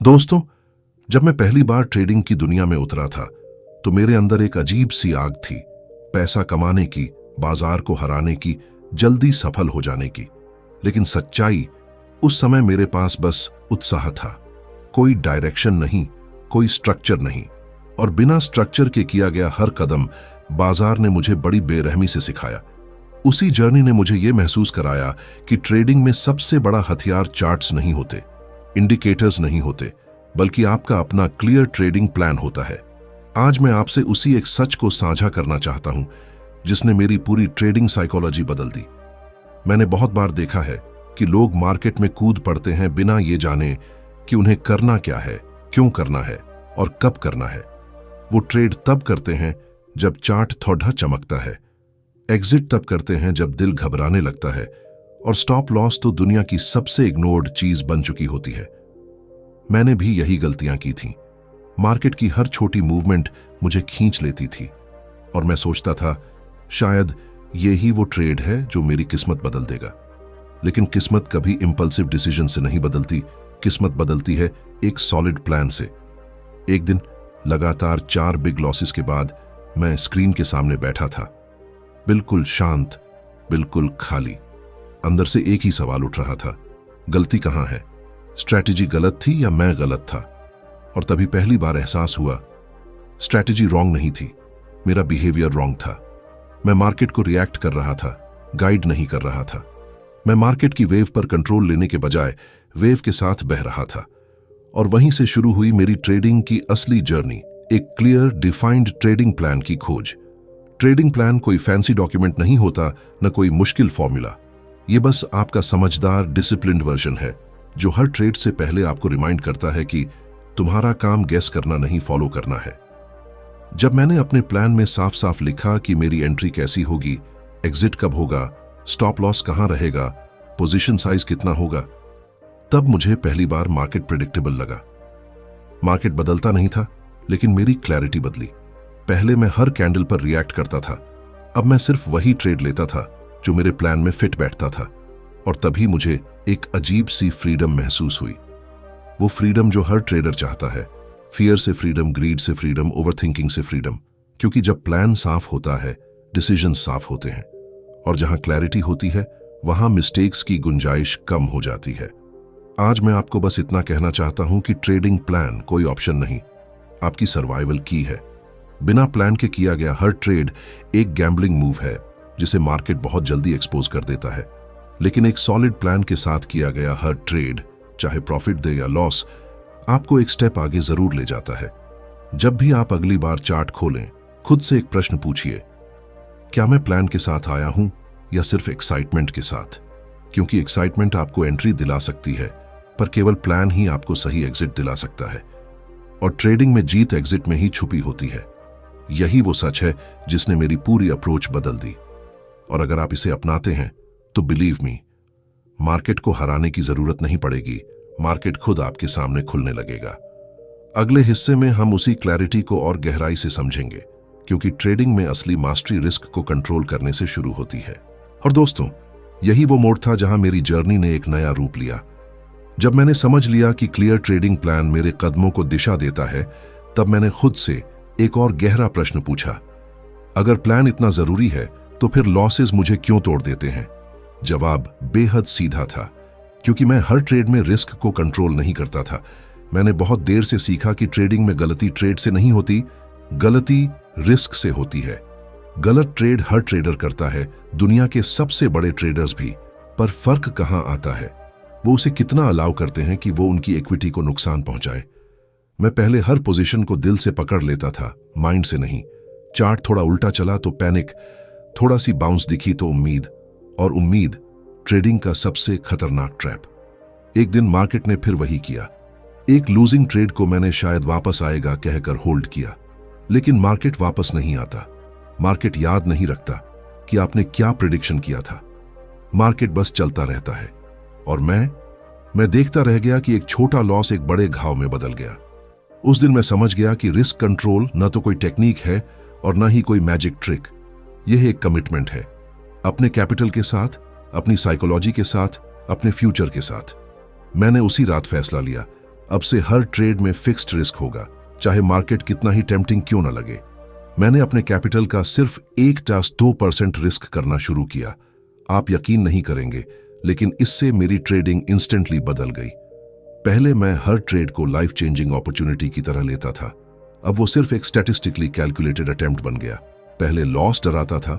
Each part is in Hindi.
दोस्तों, जब मैं पहली बार ट्रेडिंग की दुनिया में उतरा था तो मेरे अंदर एक अजीब सी आग थी। पैसा कमाने की, बाजार को हराने की, जल्दी सफल हो जाने की। लेकिन सच्चाई, उस समय मेरे पास बस उत्साह था। कोई डायरेक्शन नहीं, कोई स्ट्रक्चर नहीं। और बिना स्ट्रक्चर के किया गया हर कदम बाजार ने मुझे बड़ी बेरहमी से सिखाया। उसी जर्नी ने मुझे यह महसूस कराया कि ट्रेडिंग में सबसे बड़ा हथियार चार्ट्स नहीं होते, इंडिकेटर्स नहीं होते, बल्कि आपका अपना क्लियर ट्रेडिंग प्लान होता है। आज मैं आपसे उसी एक सच को साझा करना चाहता हूं जिसने मेरी पूरी ट्रेडिंग साइकोलॉजी बदल दी। मैंने बहुत बार देखा है कि लोग मार्केट में कूद पड़ते हैं बिना ये जाने कि उन्हें करना क्या है, क्यों करना है और कब करना है। वो ट्रेड तब करते हैं जब चार्ट थोड़ा चमकता है, एग्जिट तब करते हैं जब दिल घबराने लगता है, और स्टॉप लॉस तो दुनिया की सबसे इग्नोर्ड चीज बन चुकी होती है। मैंने भी यही गलतियां की थीं। मार्केट की हर छोटी मूवमेंट मुझे खींच लेती थी और मैं सोचता था शायद ये ही वो ट्रेड है जो मेरी किस्मत बदल देगा। लेकिन किस्मत कभी इंपल्सिव डिसीजन से नहीं बदलती। किस्मत बदलती है एक सॉलिड प्लान से। एक दिन लगातार 4 बिग लॉसेस के बाद मैं स्क्रीन के सामने बैठा था, बिल्कुल शांत, बिल्कुल खाली। अंदर से एक ही सवाल उठ रहा था, गलती कहां है? स्ट्रैटेजी गलत थी या मैं गलत था? और तभी पहली बार एहसास हुआ, स्ट्रैटेजी रॉन्ग नहीं थी, मेरा बिहेवियर रॉन्ग था। मैं मार्केट को रिएक्ट कर रहा था, गाइड नहीं कर रहा था। मैं मार्केट की वेव पर कंट्रोल लेने के बजाय वेव के साथ बह रहा था। और वहीं से शुरू हुई मेरी ट्रेडिंग की असली जर्नी, एक क्लियर डिफाइंड ट्रेडिंग प्लान की खोज। ट्रेडिंग प्लान कोई फैंसी डॉक्यूमेंट नहीं होता, न कोई मुश्किल फॉर्मूला। ये बस आपका समझदार, डिसिप्लिन्ड वर्जन है जो हर ट्रेड से पहले आपको रिमाइंड करता है कि तुम्हारा काम गेस करना नहीं, फॉलो करना है। जब मैंने अपने प्लान में साफ साफ लिखा कि मेरी एंट्री कैसी होगी, एग्जिट कब होगा, स्टॉप लॉस कहां रहेगा, पोजीशन साइज कितना होगा, तब मुझे पहली बार मार्केट प्रेडिक्टेबल लगा। मार्केट बदलता नहीं था, लेकिन मेरी क्लैरिटी बदली। पहले मैं हर कैंडल पर रिएक्ट करता था, अब मैं सिर्फ वही ट्रेड लेता था जो मेरे प्लान में फिट बैठता था। और तभी मुझे एक अजीब सी फ्रीडम महसूस हुई। वो फ्रीडम जो हर ट्रेडर चाहता है, फियर से फ्रीडम, ग्रीड से फ्रीडम, ओवरथिंकिंग से फ्रीडम। क्योंकि जब प्लान साफ होता है, डिसीजन साफ होते हैं, और जहां क्लैरिटी होती है वहां मिस्टेक्स की गुंजाइश कम हो जाती है। आज मैं आपको बस इतना कहना चाहता हूं कि ट्रेडिंग प्लान कोई ऑप्शन नहीं, आपकी सर्वाइवल की है। बिना प्लान के किया गया हर ट्रेड एक गैम्बलिंग मूव है जिसे मार्केट बहुत जल्दी एक्सपोज कर देता है। लेकिन एक सॉलिड प्लान के साथ किया गया हर ट्रेड, चाहे प्रॉफिट दे या लॉस, आपको एक स्टेप आगे जरूर ले जाता है। जब भी आप अगली बार चार्ट खोलें, खुद से एक प्रश्न पूछिए, क्या मैं प्लान के साथ आया हूं या सिर्फ एक्साइटमेंट के साथ? क्योंकि एक्साइटमेंट आपको एंट्री दिला सकती है, पर केवल प्लान ही आपको सही एग्जिट दिला सकता है। और ट्रेडिंग में जीत एग्जिट में ही छुपी होती है। यही वो सच है जिसने मेरी पूरी अप्रोच बदल दी। और अगर आप इसे अपनाते हैं तो बिलीव मी, मार्केट को हराने की जरूरत नहीं पड़ेगी, मार्केट खुद आपके सामने खुलने लगेगा। अगले हिस्से में हम उसी क्लैरिटी को और गहराई से समझेंगे, क्योंकि ट्रेडिंग में असली मास्टरी रिस्क को कंट्रोल करने से शुरू होती है। और दोस्तों, यही वो मोड़ था जहां मेरी जर्नी ने एक नया रूप लिया। जब मैंने समझ लिया कि क्लियर ट्रेडिंग प्लान मेरे कदमों को दिशा देता है, तब मैंने खुद से एक और गहरा प्रश्न पूछा, अगर प्लान इतना जरूरी है तो फिर लॉसेस मुझे क्यों तोड़ देते हैं? जवाब बेहद सीधा था, क्योंकि मैं हर ट्रेड में रिस्क को कंट्रोल नहीं करता था। मैंने बहुत देर से सीखा कि ट्रेडिंग में गलती ट्रेड से नहीं होती, गलती रिस्क से होती है। गलत ट्रेड हर ट्रेडर करता है, दुनिया के सबसे बड़े ट्रेडर्स भी। पर फर्क कहां आता है, वो उसे कितना अलाउ करते हैं कि वो उनकी इक्विटी को नुकसान पहुंचाए। मैं पहले हर पोजीशन को दिल से पकड़ लेता था, माइंड से नहीं। चार्ट थोड़ा उल्टा चला तो पैनिक, थोड़ा सी बाउंस दिखी तो उम्मीद, और उम्मीद ट्रेडिंग का सबसे खतरनाक ट्रैप। एक दिन मार्केट ने फिर वही किया। एक लूजिंग ट्रेड को मैंने शायद वापस आएगा कहकर होल्ड किया, लेकिन मार्केट वापस नहीं आता। मार्केट याद नहीं रखता कि आपने क्या प्रेडिक्शन किया था। मार्केट बस चलता रहता है, और मैं देखता रह गया कि एक छोटा लॉस एक बड़े घाव में बदल गया। उस दिन मैं समझ गया कि रिस्क कंट्रोल न तो कोई टेक्निक है और न ही कोई मैजिक ट्रिक। यह एक कमिटमेंट है, अपने कैपिटल के साथ, अपनी साइकोलॉजी के साथ, अपने फ्यूचर के साथ। मैंने उसी रात फैसला लिया, अब से हर ट्रेड में फिक्स्ड रिस्क होगा, चाहे मार्केट कितना ही टेम्पटिंग क्यों न लगे। मैंने अपने कैपिटल का सिर्फ 1-2% रिस्क करना शुरू किया। आप यकीन नहीं करेंगे, लेकिन इससे मेरी ट्रेडिंग इंस्टेंटली बदल गई। पहले मैं हर ट्रेड को लाइफ चेंजिंग अपॉर्चुनिटी की तरह लेता था, अब वो सिर्फ एक स्टैटिस्टिकली कैलकुलेटेड अटेम्प्ट बन गया। पहले लॉस डराता था,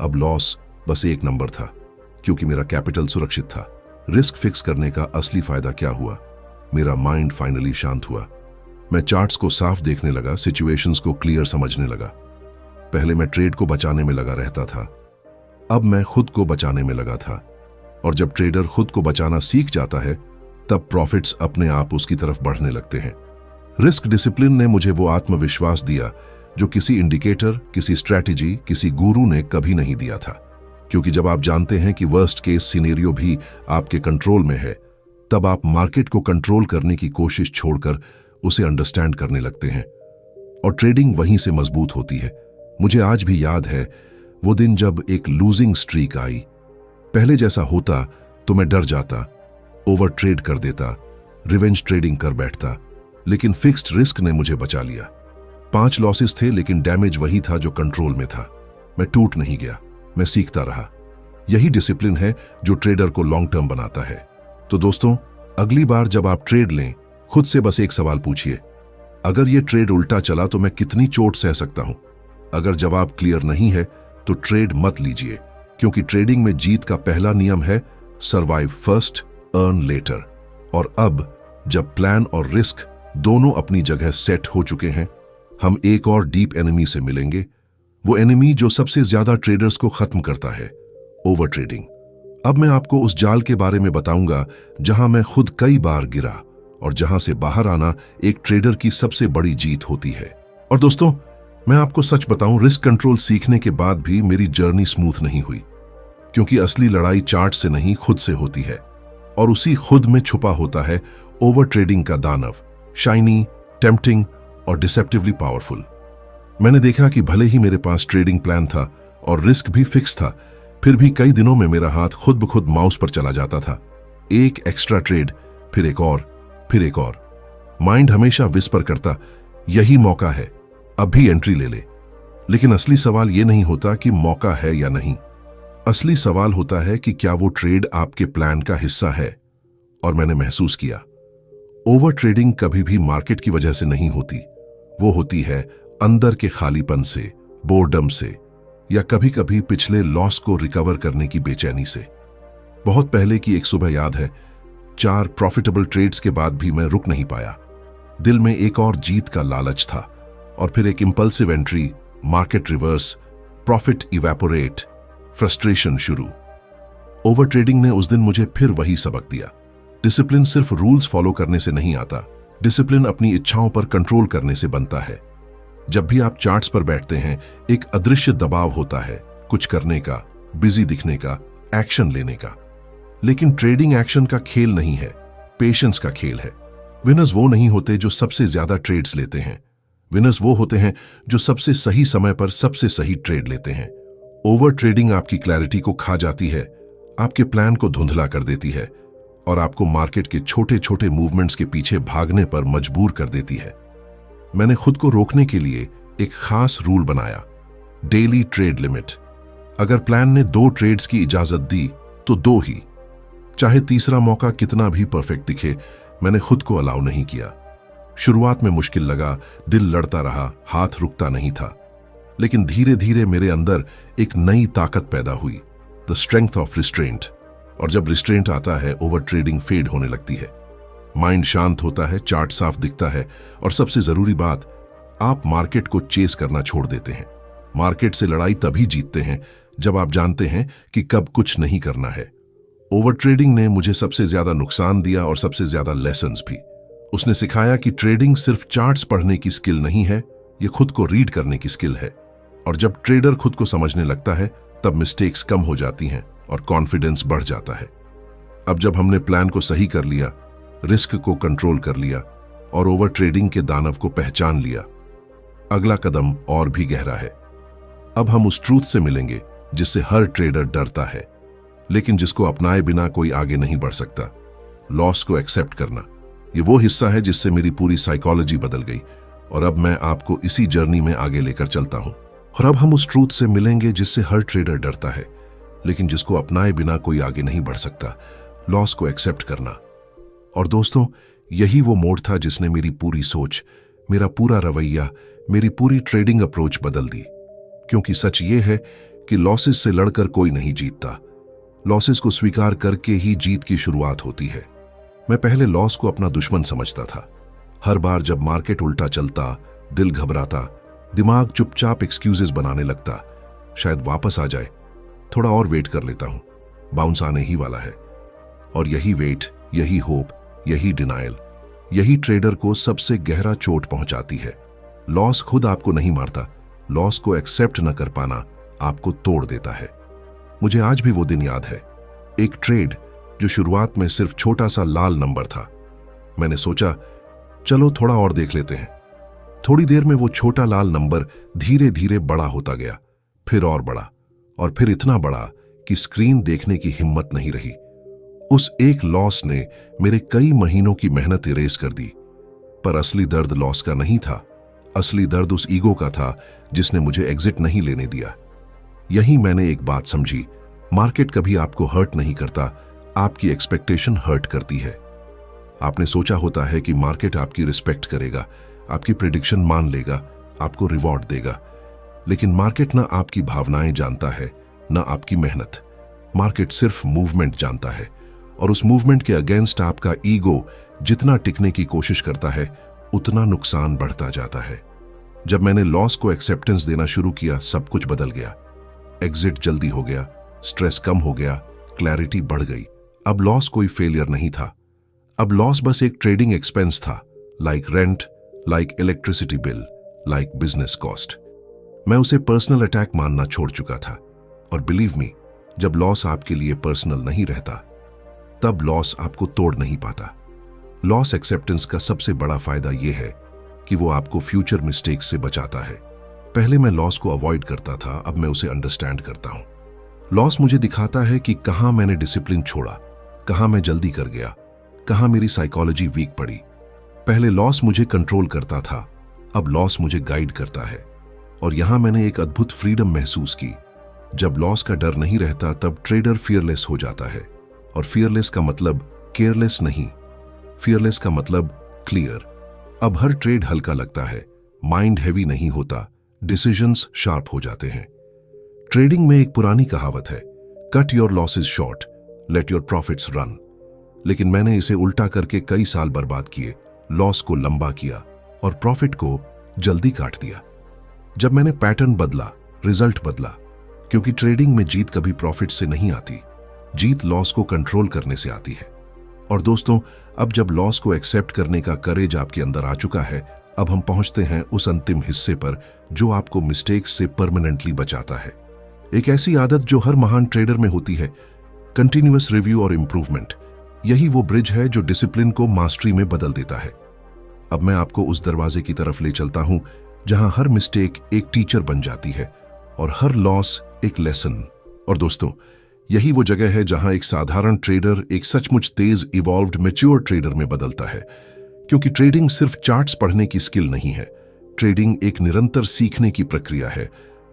अब लॉस बस एक नंबर था, क्योंकि मेरा कैपिटल सुरक्षित था। रिस्क फिक्स करने का असली फायदा क्या हुआ? मेरा माइंड फाइनली शांत हुआ। मैं चार्ट्स को साफ देखने लगा, सिचुएशंस को क्लियर समझने लगा। पहले मैं ट्रेड को बचाने में लगा रहता था, अब मैं खुद को बचाने में लगा था। और जब ट्रेडर खुद को बचाना सीख जाता है, तब प्रॉफिट्स अपने आप उसकी तरफ बढ़ने लगते हैं। रिस्क डिसिप्लिन ने मुझे वो आत्मविश्वास दिया जो किसी इंडिकेटर, किसी स्ट्रैटेजी, किसी गुरु ने कभी नहीं दिया था। क्योंकि जब आप जानते हैं कि वर्स्ट केस सिनेरियो भी आपके कंट्रोल में है, तब आप मार्केट को कंट्रोल करने की कोशिश छोड़कर उसे अंडरस्टैंड करने लगते हैं और ट्रेडिंग वहीं से मजबूत होती है। मुझे आज भी याद है वो दिन जब एक लूजिंग स्ट्रीक आई। पहले जैसा होता तो मैं डर जाता, ओवर ट्रेड कर देता, रिवेंज ट्रेडिंग कर बैठता, लेकिन फिक्स्ड रिस्क ने मुझे बचा लिया। 5 लॉसेस थे, लेकिन डैमेज वही था जो कंट्रोल में था। मैं टूट नहीं गया, मैं सीखता रहा। यही डिसिप्लिन है जो ट्रेडर को लॉन्ग टर्म बनाता है। तो दोस्तों, अगली बार जब आप ट्रेड लें, खुद से बस एक सवाल पूछिए, अगर ये ट्रेड उल्टा चला तो मैं कितनी चोट सह सकता हूं? अगर जवाब क्लियर नहीं है तो ट्रेड मत लीजिए, क्योंकि ट्रेडिंग में जीत का पहला नियम है सर्वाइव फर्स्ट, अर्न लेटर। और अब जब प्लान और रिस्क दोनों अपनी जगह सेट हो चुके हैं, हम एक और डीप एनिमी से मिलेंगे। वो एनिमी जो सबसे ज्यादा ट्रेडर्स को खत्म करता है, ओवर ट्रेडिंग। अब मैं आपको उस जाल के बारे में बताऊंगा जहां मैं खुद कई बार गिरा और जहां से बाहर आना एक ट्रेडर की सबसे बड़ी जीत होती है। और दोस्तों, मैं आपको सच बताऊं, रिस्क कंट्रोल सीखने के बाद भी मेरी जर्नी स्मूथ नहीं हुई, क्योंकि असली लड़ाई चार्ट से नहीं खुद से होती है। और उसी खुद में छुपा होता है ओवर ट्रेडिंग का दानव, शाइनी, टेम्पटिंग और डिसेप्टिवली पावरफुल। मैंने देखा कि भले ही मेरे पास ट्रेडिंग प्लान था और रिस्क भी फिक्स था, फिर भी कई दिनों में मेरा हाथ खुद ब खुद माउस पर चला जाता था। एक एक्स्ट्रा ट्रेड, फिर एक और, फिर एक और। माइंड हमेशा विस्पर करता, यही मौका है, अब भी एंट्री ले ले। लेकिन असली सवाल यह नहीं होता कि मौका है या नहीं। असली सवाल होता है कि क्या वो ट्रेड आपके प्लान का हिस्सा है। और मैंने महसूस किया, ओवर ट्रेडिंग कभी भी मार्केट की वजह से नहीं होती, वो होती है अंदर के खालीपन से, बोर्डम से, या कभी कभी पिछले लॉस को रिकवर करने की बेचैनी से। बहुत पहले की एक सुबह याद है, 4 प्रॉफिटेबल ट्रेड्स के बाद भी मैं रुक नहीं पाया। दिल में एक और जीत का लालच था, और फिर एक impulsive entry, market reverse, profit evaporate, frustration शुरू। ओवर ट्रेडिंग ने उस दिन मुझे फिर वही सबक दिया। डिसिप्लिन सिर्फ रूल्स फॉलो करने से नहीं आता, डिसिप्लिन अपनी इच्छाओं पर कंट्रोल करने से बनता है। जब भी आप चार्ट्स पर बैठते हैं, एक अदृश्य दबाव होता है, कुछ करने का, बिजी दिखने का, एक्शन लेने का। लेकिन ट्रेडिंग एक्शन का खेल नहीं है, पेशेंस का खेल है। विनर्स वो नहीं होते जो सबसे ज्यादा ट्रेड्स लेते हैं, विनर्स वो होते हैं जो सबसे सही समय पर सबसे सही ट्रेड लेते हैं। ओवर ट्रेडिंग आपकी क्लैरिटी को खा जाती है, आपके प्लान को धुंधला कर देती है और आपको मार्केट के छोटे छोटे मूवमेंट्स के पीछे भागने पर मजबूर कर देती है। मैंने खुद को रोकने के लिए एक खास रूल बनाया, डेली ट्रेड लिमिट। अगर प्लान ने 2 ट्रेड्स की इजाजत दी तो 2 ही, चाहे तीसरा मौका कितना भी परफेक्ट दिखे, मैंने खुद को अलाउ नहीं किया। शुरुआत में मुश्किल लगा, दिल लड़ता रहा, हाथ रुकता नहीं था, लेकिन धीरे धीरे मेरे अंदर एक नई ताकत पैदा हुई, द स्ट्रेंथ ऑफ रिस्ट्रेंट। और जब रिस्ट्रेंट आता है, ओवर ट्रेडिंग फेड होने लगती है, माइंड शांत होता है, चार्ट साफ दिखता है, और सबसे जरूरी बात, आप मार्केट को चेस करना छोड़ देते हैं। मार्केट से लड़ाई तभी जीतते हैं जब आप जानते हैं कि कब कुछ नहीं करना है। ओवर ट्रेडिंग ने मुझे सबसे ज्यादा नुकसान दिया और सबसे ज्यादा लेसन्स भी। उसने सिखाया कि ट्रेडिंग सिर्फ चार्ट्स पढ़ने की स्किल नहीं है, ये खुद को रीड करने की स्किल है। और जब ट्रेडर खुद को समझने लगता है, तब मिस्टेक्स कम हो जाती हैं और कॉन्फिडेंस बढ़ जाता है। अब जब हमने प्लान को सही कर लिया, रिस्क को कंट्रोल कर लिया और ओवर ट्रेडिंग के दानव को पहचान लिया, अगला कदम और भी गहरा है। अब हम उस ट्रूथ से मिलेंगे जिससे हर ट्रेडर डरता है, लेकिन जिसको अपनाए बिना कोई आगे नहीं बढ़ सकता। लॉस को एक्सेप्ट करना, ये वो हिस्सा है जिससे मेरी पूरी साइकोलॉजी बदल गई और अब मैं आपको इसी जर्नी में आगे लेकर चलता हूं। और अब हम उस ट्रूथ से मिलेंगे जिससे हर ट्रेडर डरता है, लेकिन जिसको अपनाए बिना कोई आगे नहीं बढ़ सकता, लॉस को एक्सेप्ट करना। और दोस्तों, यही वो मोड़ था जिसने मेरी पूरी सोच, मेरा पूरा रवैया, मेरी पूरी ट्रेडिंग अप्रोच बदल दी। क्योंकि सच ये है कि लॉसेस से लड़कर कोई नहीं जीतता, लॉसेस को स्वीकार करके ही जीत की शुरुआत होती है। मैं पहले लॉस को अपना दुश्मन समझता था। हर बार जब मार्केट उल्टा चलता, दिल घबराता, दिमाग चुपचाप एक्सक्यूजेस बनाने लगता, शायद वापस आ जाए, थोड़ा और वेट कर लेता हूं, बाउंस आने ही वाला है। और यही वेट, यही होप, यही डिनायल, यही ट्रेडर को सबसे गहरा चोट पहुंचाती है। लॉस खुद आपको नहीं मारता, लॉस को एक्सेप्ट न कर पाना आपको तोड़ देता है। मुझे आज भी वो दिन याद है, एक ट्रेड जो शुरुआत में सिर्फ छोटा सा लाल नंबर था। मैंने सोचा चलो थोड़ा और देख लेते हैं। थोड़ी देर में वो छोटा लाल नंबर धीरे धीरे बड़ा होता गया, फिर और बड़ा, और फिर इतना बड़ा कि स्क्रीन देखने की हिम्मत नहीं रही। उस एक लॉस ने मेरे कई महीनों की मेहनत इरेज कर दी। पर असली दर्द लॉस का नहीं था, असली दर्द उस ईगो का था जिसने मुझे एग्जिट नहीं लेने दिया। यही मैंने एक बात समझी, मार्केट कभी आपको हर्ट नहीं करता, आपकी एक्सपेक्टेशन हर्ट करती है। आपने सोचा होता है कि मार्केट आपकी रिस्पेक्ट करेगा, आपकी प्रेडिक्शन मान लेगा, आपको रिवॉर्ड देगा, लेकिन मार्केट ना आपकी भावनाएं जानता है, ना आपकी मेहनत। मार्केट सिर्फ मूवमेंट जानता है, और उस मूवमेंट के अगेंस्ट आपका ईगो जितना टिकने की कोशिश करता है, उतना नुकसान बढ़ता जाता है। जब मैंने लॉस को एक्सेप्टेंस देना शुरू किया, सब कुछ बदल गया। एग्जिट जल्दी हो गया, स्ट्रेस कम हो गया, क्लैरिटी बढ़ गई। अब लॉस कोई फेलियर नहीं था, अब लॉस बस एक ट्रेडिंग एक्सपेंस था, like rent, like electricity bill, like business cost. मैं उसे पर्सनल अटैक मानना छोड़ चुका था। और बिलीव मी, जब लॉस आपके लिए पर्सनल नहीं रहता, तब लॉस आपको तोड़ नहीं पाता। लॉस एक्सेप्टेंस का सबसे बड़ा फायदा यह है कि वो आपको फ्यूचर मिस्टेक्स से बचाता है। पहले मैं लॉस को अवॉइड करता था, अब मैं उसे अंडरस्टैंड करता हूं। लॉस मुझे दिखाता है कि कहां मैंने डिसिप्लिन छोड़ा, कहां मैं जल्दी कर गया, कहां मेरी साइकोलॉजी वीक पड़ी। पहले लॉस मुझे कंट्रोल करता था, अब लॉस मुझे गाइड करता है। और यहां मैंने एक अद्भुत फ्रीडम महसूस की। जब लॉस का डर नहीं रहता, तब ट्रेडर फियरलेस हो जाता है। और फियरलेस का मतलब केयरलेस नहीं, फियरलेस का मतलब क्लियर। अब हर ट्रेड हल्का लगता है, माइंड हैवी नहीं होता, डिसीजंस शार्प हो जाते हैं। ट्रेडिंग में एक पुरानी कहावत है, cut your losses short, let your profits run. लेकिन मैंने इसे उल्टा करके कई साल बर्बाद किए, लॉस को लंबा किया और प्रॉफिट को जल्दी काट दिया। जब मैंने पैटर्न बदला, रिजल्ट बदला, क्योंकि ट्रेडिंग में जीत कभी प्रॉफिट से नहीं आती, जीत लॉस को कंट्रोल करने से आती है। और दोस्तों, अब जब लॉस को एक्सेप्ट करने का करेज आपके अंदर आ चुका है, अब हम पहुंचते हैं उस अंतिम हिस्से पर जो आपको मिस्टेक्स से परमानेंटली बचाता है। एक ऐसी आदत जो हर महान ट्रेडर में होती है, कंटिन्यूअस रिव्यू और इंप्रूवमेंट। यही वो ब्रिज है जो डिसिप्लिन को मास्टरी में बदल देता है। अब मैं आपको उस दरवाजे की तरफ ले चलता हूं जहां हर मिस्टेक एक टीचर बन जाती है और हर लॉस एक लेसन। और दोस्तों, यही वो जगह है जहां एक साधारण ट्रेडर एक सचमुच तेज, इवॉल्व्ड, मैच्योर ट्रेडर में बदलता है। क्योंकि ट्रेडिंग सिर्फ चार्ट्स पढ़ने की स्किल नहीं है, ट्रेडिंग एक निरंतर सीखने की प्रक्रिया है।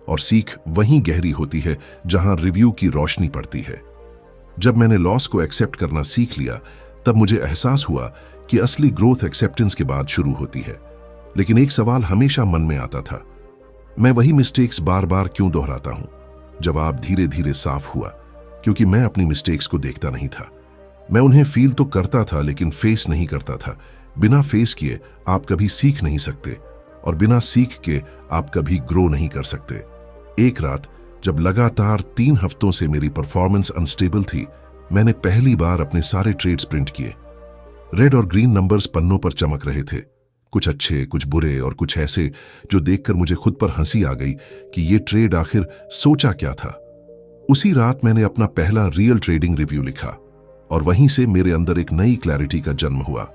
और सीख वहीं गहरी होती है जहां रिव्यू की रोशनी पड़ती है। जब मैंने लॉस को एक्सेप्ट करना सीख लिया, तब मुझे एहसास हुआ कि असली ग्रोथ एक्सेप्टेंस के बाद शुरू होती है। लेकिन एक सवाल हमेशा मन में आता था, मैं वही मिस्टेक्स बार बार क्यों दोहराता हूं? जवाब धीरे धीरे साफ हुआ, क्योंकि मैं अपनी मिस्टेक्स को देखता नहीं था। मैं उन्हें फील तो करता था, लेकिन फेस नहीं करता था। बिना फेस किए आप कभी सीख नहीं सकते, और बिना सीख के आप कभी ग्रो नहीं कर सकते। एक रात जब लगातार 3 हफ्तों से मेरी परफॉर्मेंस अनस्टेबल थी, मैंने पहली बार अपने सारे ट्रेड्स प्रिंट किए। रेड और ग्रीन नंबर्स पन्नों पर चमक रहे थे, कुछ अच्छे, कुछ बुरे और कुछ ऐसे जो देखकर मुझे खुद पर हंसी आ गई कि ये ट्रेड आखिर सोचा क्या था। उसी रात मैंने अपना पहला रियल ट्रेडिंग रिव्यू लिखा, और वहीं से मेरे अंदर एक नई क्लैरिटी का जन्म हुआ।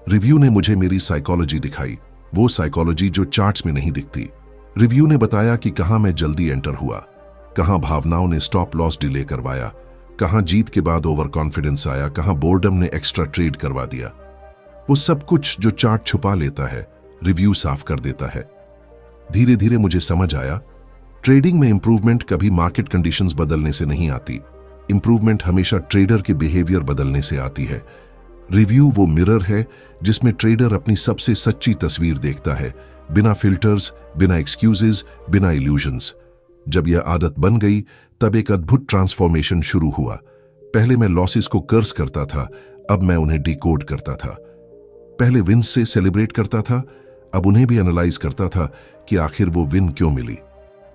रिव्यू ने मुझे मेरी साइकोलॉजी दिखाई, वो साइकोलॉजी जो चार्ट्स में नहीं दिखती। रिव्यू ने बताया कि कहां मैं जल्दी एंटर हुआ, कहां भावनाओं ने स्टॉप लॉस डिले करवाया, कहां जीत के बाद ओवर कॉन्फिडेंस आया, कहां बोर्डम ने एक्स्ट्रा ट्रेड करवा दिया। वो सब कुछ जो चार्ट छुपा लेता है, रिव्यू साफ कर देता है। धीरे धीरे मुझे समझ आया, ट्रेडिंग में इंप्रूवमेंट कभी मार्केट कंडीशंस बदलने से नहीं आती। इंप्रूवमेंट हमेशा ट्रेडर के बिहेवियर बदलने से आती है। रिव्यू वो मिरर है जिसमें ट्रेडर अपनी सबसे सच्ची तस्वीर देखता है, बिना फिल्टर्स, बिना एक्सक्यूजेस, बिना इल्यूजन्स। जब यह आदत बन गई तब एक अद्भुत ट्रांसफॉर्मेशन शुरू हुआ। पहले मैं लॉसेस को कर्स करता था, अब मैं उन्हें डिकोड करता था। पहले विन्स से सेलिब्रेट करता था, अब उन्हें भी एनालाइज करता था कि आखिर वो विन क्यों मिली।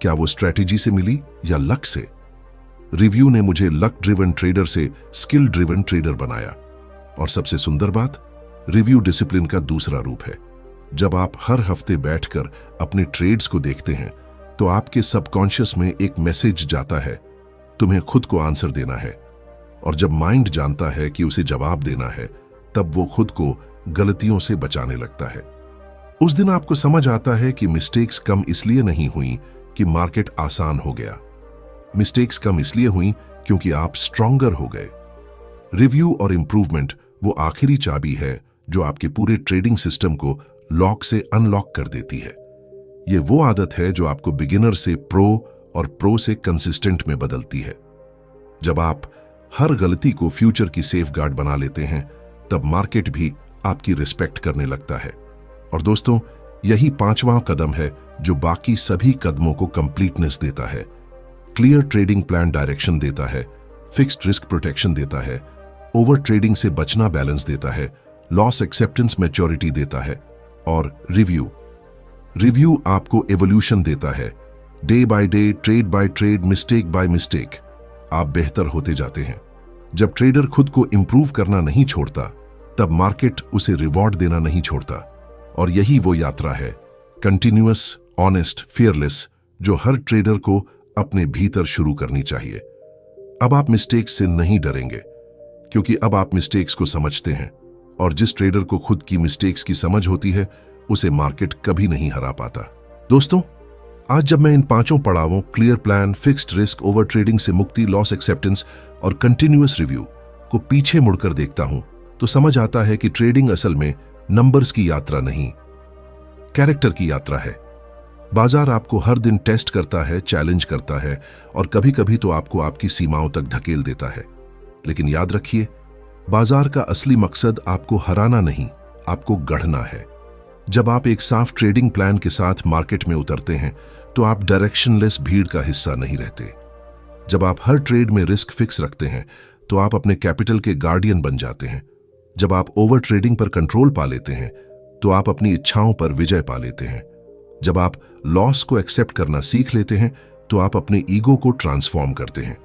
क्या वो स्ट्रैटेजी से मिली या लक से? रिव्यू ने मुझे लक ड्रिवन ट्रेडर से स्किल ड्रिवन ट्रेडर बनाया। और सबसे सुंदर बात, रिव्यू डिसिप्लिन का दूसरा रूप है। जब आप हर हफ्ते बैठकर अपने ट्रेड्स को देखते हैं तो आपके सबकॉन्शियस में एक मैसेज जाता है, तुम्हें खुद को आंसर देना है। और जब माइंड जानता है कि उसे जवाब देना है, तब वो खुद को गलतियों से बचाने लगता है। उस दिन आपको समझ आता है कि मिस्टेक्स कम इसलिए नहीं हुई कि मार्केट आसान हो गया। मिस्टेक्स कम इसलिए हुई क्योंकि आप स्ट्रॉन्गर हो गए। रिव्यू और इंप्रूवमेंट वो आखिरी चाबी है जो आपके पूरे ट्रेडिंग सिस्टम को लॉक से अनलॉक कर देती है। ये वो आदत है जो आपको बिगिनर से प्रो और प्रो से कंसिस्टेंट में बदलती है। जब आप हर गलती को फ्यूचर की सेफगार्ड बना लेते हैं, तब मार्केट भी आपकी रिस्पेक्ट करने लगता है। और दोस्तों, यही पांचवां कदम है जो बाकी सभी कदमों को कंप्लीटनेस देता है। क्लियर ट्रेडिंग प्लान डायरेक्शन देता है, फिक्स्ड रिस्क प्रोटेक्शन देता है, ओवर ट्रेडिंग से बचना बैलेंस देता है, लॉस एक्सेप्टेंस मैच्योरिटी देता है, और रिव्यू आपको एवोल्यूशन देता है। Day by day, trade by trade, mistake by mistake आप बेहतर होते जाते हैं। जब ट्रेडर खुद को इंप्रूव करना नहीं छोड़ता, तब मार्केट उसे रिवॉर्ड देना नहीं छोड़ता। और यही वो यात्रा है, कंटिन्यूअस, ऑनेस्ट, फियरलेस, जो हर ट्रेडर को अपने भीतर शुरू करनी चाहिए। अब आप मिस्टेक्स से नहीं डरेंगे, क्योंकि अब आप मिस्टेक्स को समझते हैं। और जिस ट्रेडर को खुद की मिस्टेक्स की समझ होती है, उसे मार्केट कभी नहीं हरा पाता। दोस्तों, आज जब मैं इन पांचों पड़ावों, clear plan, fixed risk, over trading से मुक्ति, लॉस एक्सेप्टेंस और कंटिन्यूअस रिव्यू को पीछे मुड़कर देखता हूं, तो समझ आता है कि ट्रेडिंग असल में नंबर्स की यात्रा नहीं, कैरेक्टर की यात्रा है। बाजार आपको हर दिन टेस्ट करता है, चैलेंज करता है, और कभी कभी तो आपको आपकी सीमाओं तक धकेल देता है। लेकिन याद रखिए, बाजार का असली मकसद आपको हराना नहीं, आपको गढ़ना है। जब आप एक साफ ट्रेडिंग प्लान के साथ मार्केट में उतरते हैं, तो आप डायरेक्शनलेस भीड़ का हिस्सा नहीं रहते। जब आप हर ट्रेड में रिस्क फिक्स रखते हैं, तो आप अपने कैपिटल के गार्डियन बन जाते हैं। जब आप ओवर ट्रेडिंग पर कंट्रोल पा लेते हैं, तो आप अपनी इच्छाओं पर विजय पा लेते हैं। जब आप लॉस को एक्सेप्ट करना सीख लेते हैं, तो आप अपने ईगो को ट्रांसफॉर्म करते हैं।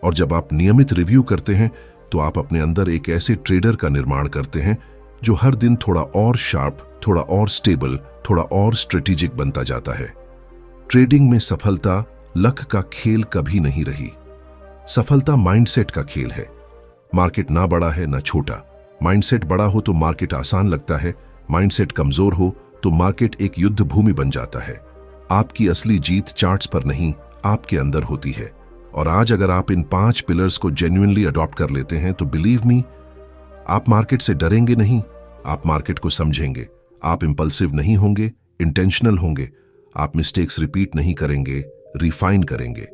और जब आप नियमित रिव्यू करते हैं, तो आप अपने अंदर एक ऐसे ट्रेडर का निर्माण करते हैं जो हर दिन थोड़ा और शार्प, थोड़ा और स्टेबल, थोड़ा और स्ट्रेटेजिक बनता जाता है। ट्रेडिंग में सफलता लक का खेल कभी नहीं रही। सफलता माइंडसेट का खेल है। मार्केट ना बड़ा है ना छोटा। माइंडसेट बड़ा हो तो मार्केट आसान लगता है, माइंडसेट कमजोर हो तो मार्केट एक युद्ध भूमि बन जाता है। आपकी असली जीत चार्ट्स पर नहीं, आपके अंदर होती है। और आज अगर आप इन 5 पिलर्स को जेन्युइनली अडॉप्ट कर लेते हैं, तो बिलीव मी, आप मार्केट से डरेंगे नहीं, आप मार्केट को समझेंगे। आप इंपल्सिव नहीं होंगे, इंटेंशनल होंगे। आप मिस्टेक्स रिपीट नहीं करेंगे, रिफाइन करेंगे।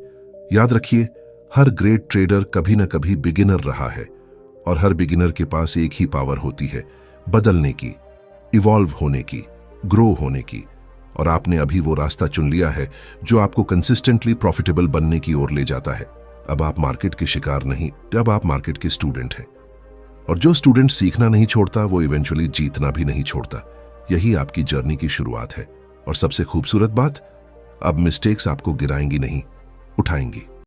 याद रखिए, हर ग्रेट ट्रेडर कभी ना कभी बिगिनर रहा है, और हर बिगिनर के पास एक ही पावर होती है, बदलने की, इवॉल्व होने की, ग्रो होने की। और आपने अभी वो रास्ता चुन लिया है जो आपको कंसिस्टेंटली प्रॉफिटेबल बनने की ओर ले जाता है। अब आप मार्केट के शिकार नहीं, अब आप मार्केट के स्टूडेंट हैं। और जो स्टूडेंट सीखना नहीं छोड़ता, वो इवेंचुअली जीतना भी नहीं छोड़ता। यही आपकी जर्नी की शुरुआत है। और सबसे खूबसूरत बात, अब मिस्टेक्स आपको गिराएंगी नहीं, उठाएंगी।